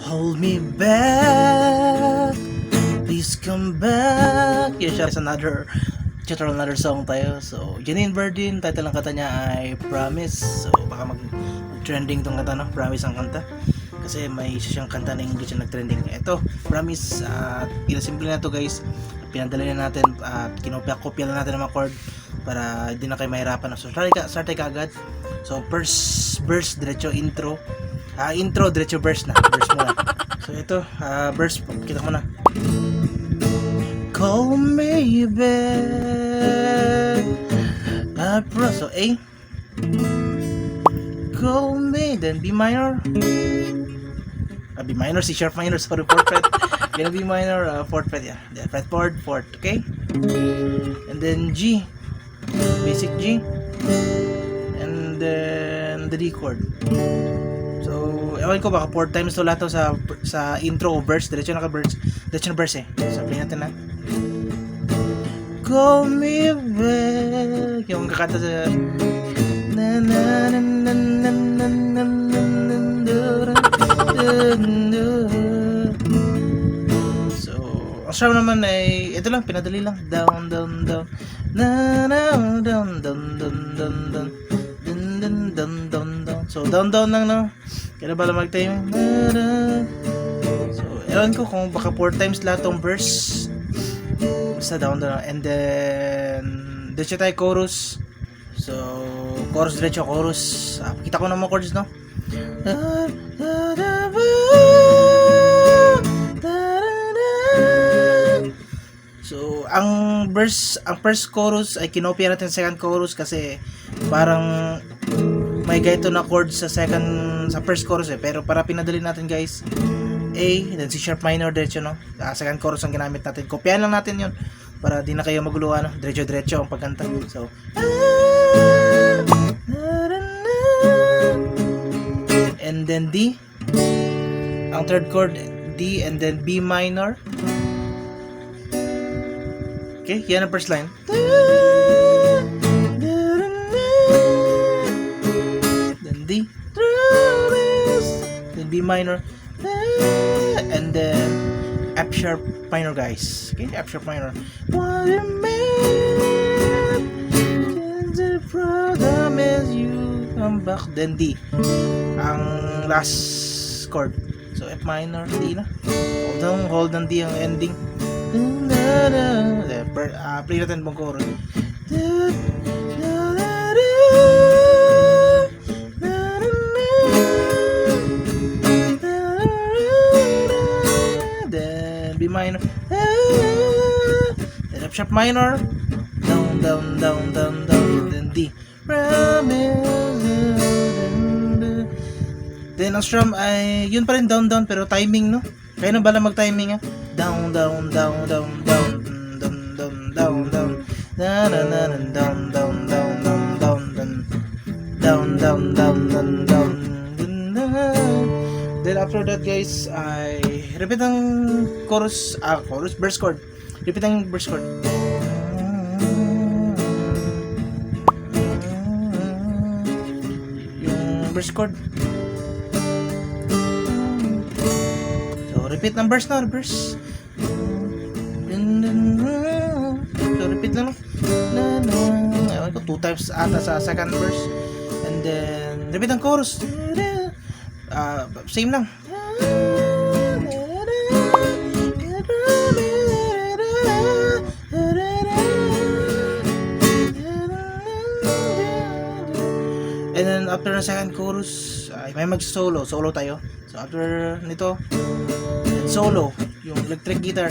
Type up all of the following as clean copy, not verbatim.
Hold me back, please come back. Yes, siya another tutorial, another song tayo. So, Janine Berdin, title ng kanta niya ay Promise. So, baka mag-trending tong kanta, no? Promise ang kanta. Kasi may isa siyang kanta na English na nag-trending. Ito, Promise. Pinasimple na to guys. Pinadala na natin at kinopya-kopya na natin ang mga chord para hindi na kayo mahirapan. So, start ka agad. So, first verse, diretso intro. Intro, diretso verse na. Verse muna. So, ito, verse, kita mo na. Call me back. So, A. Call me, then B minor. B minor, C sharp minor, sorry, 4th fret. Then B minor, 4th fret, yeah. Then fretboard, 4th, okay? And then G. Basic G. And then the D chord. So, ewan ko baka 4 times to lahat to sa intro o verse. Diretso na ka-verse. Diretso na verse eh. So, play natin na. Call me back. Yung kakanta sa na na na na na na na na. So, ang sharp naman ay ito lang, pinadali lang. Down, down, down. Na na down, down, down, down, down. Down, down, down, down. So, down, down lang, no? Kaya ba lang mag-time? So, ewan ko kung baka 4 times lahat tong verse. Basta down, down. And then, diretso tayo chorus. So, chorus, diretso chorus. Kita ko naman chords, no? So, ang first chorus ay kinopya natin sa second chorus kasi parang may ganito na chord sa first chorus eh. Pero para pinadali natin guys, A, then C sharp minor, diretso, no? Second chorus ang ginamit natin. Kopyahan lang natin yun para di na kayo maguluhan, no? Diretso ang pagkanta. So, and then D, ang third chord, D, and then B minor. Okay, yan ang first line. Then D, then B minor, and then F sharp minor guys. Okay, F sharp minor. What a man, the problem is you come back. Then D, ang last chord. So F minor, D na. Hold on D ang ending. Play natin pang chorus. Then B minor. Then F sharp minor. Down, down, down, down, down. Then D. Then ang strum ay yun pa rin, down, down, pero timing, no? Kaya na bala mag-timing, ha? Down, down, down, down, down, down, down, down, down, na na na na, down, down, down, down, down, down, down, down, down, down. Then after that guys, ay repeat ang chorus, verse chord. Repeat ang verse chord. Yung verse chord. Repeat ng verse na, verse. So, repeat lang. Ewan ko, 2 times ata sa second verse. And then, repeat ang chorus. Same lang. And then, after the second chorus, may mag-solo. Solo tayo. So, after nito, solo, yung electric guitar.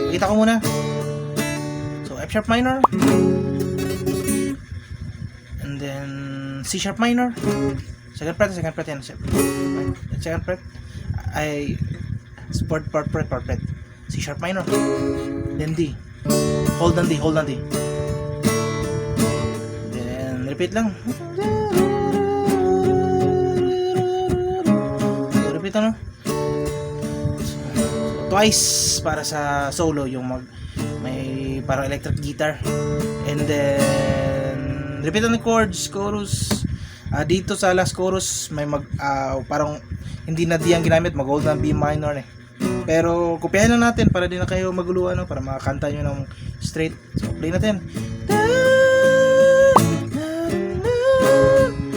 Kita ko muna. So, F sharp minor. And then, C sharp minor. Second fret yan. Second fret ay fourth fret. C sharp minor. Then D. Hold on D. Then, repeat lang. Repeat ano? So, twice para sa solo yung may parang electric guitar. And then repeat ang chords, chorus, Dito sa last chorus may parang hindi na D ang ginamit, mag-hold na B minor eh. Pero kopyahin lang natin para di na kayo maguluhan, no? Para makakanta nyo ng straight. So play natin.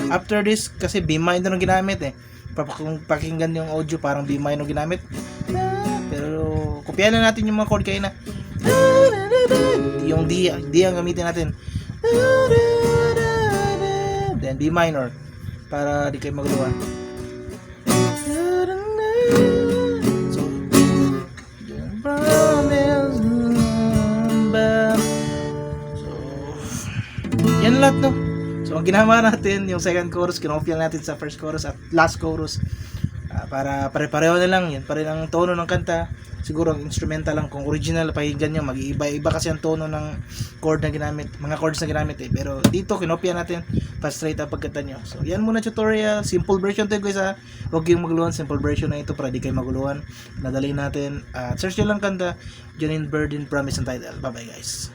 After this, kasi B minor ang ginamit eh. Kung pakinggan yung audio, parang B minor ginamit. Pero kopyahin lang natin yung mga chord kayo na. Yung D ang gamitin natin. Then B minor para di kayo maguluhan. So yan lahat, no? So ang ginawa natin, yung second chorus kinopya natin sa first chorus at last chorus, para pare-pareho na lang, yan pa rin ang tono ng kanta. Siguro ang instrumental lang, kung original pakinggan nyo, mag-iiba-iba kasi ang tono ng chord na ginamit, mga chords na ginamit eh. Pero dito kinopya natin pa straight ang pagkanta nyo. So yan muna tutorial, simple version to guys ha. Huwag kayong maguluhan, simple version na ito para di kayo maguluhan. Nadali natin, search nyo lang kanta Janine Berdin, Promise ang title. Bye bye guys.